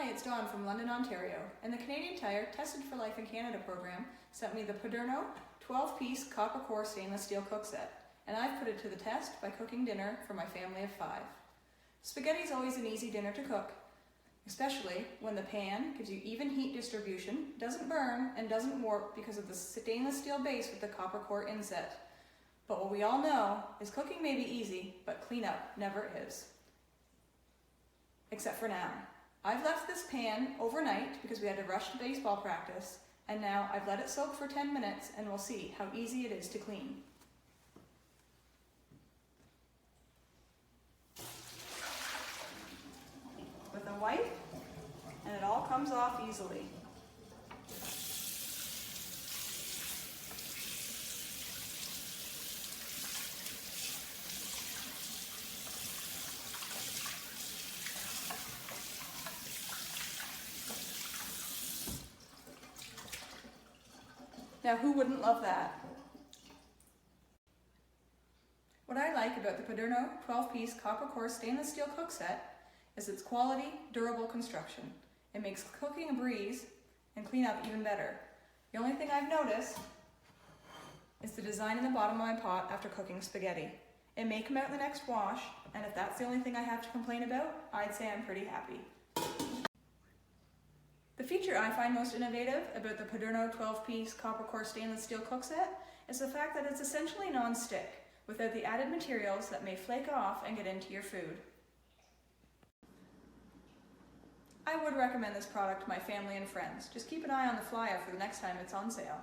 Hi, it's Dawn from London, Ontario, and the Canadian Tire Tested for Life in Canada program sent me the PADERNO 12-piece copper core stainless steel cook set, and I've put it to the test by cooking dinner for my family of 5. Spaghetti is always an easy dinner to cook, especially when the pan gives you even heat distribution, doesn't burn, and doesn't warp because of the stainless steel base with the copper core inset. But what we all know is cooking may be easy, but cleanup never is. Except for now. I've left this pan overnight because we had to rush to baseball practice, and now I've let it soak for 10 minutes and we'll see how easy it is to clean. With a wipe, and it all comes off easily. Now, who wouldn't love that? What I like about the PADERNO 12-piece copper core stainless steel cook set is its quality, durable construction. It makes cooking a breeze and cleanup even better. The only thing I've noticed is the design in the bottom of my pot after cooking spaghetti. It may come out in the next wash, and if that's the only thing I have to complain about, I'd say I'm pretty happy. The feature I find most innovative about the PADERNO 12-piece copper core stainless steel cook set is the fact that it's essentially non-stick, without the added materials that may flake off and get into your food. I would recommend this product to my family and friends. Just keep an eye on the flyer for the next time it's on sale.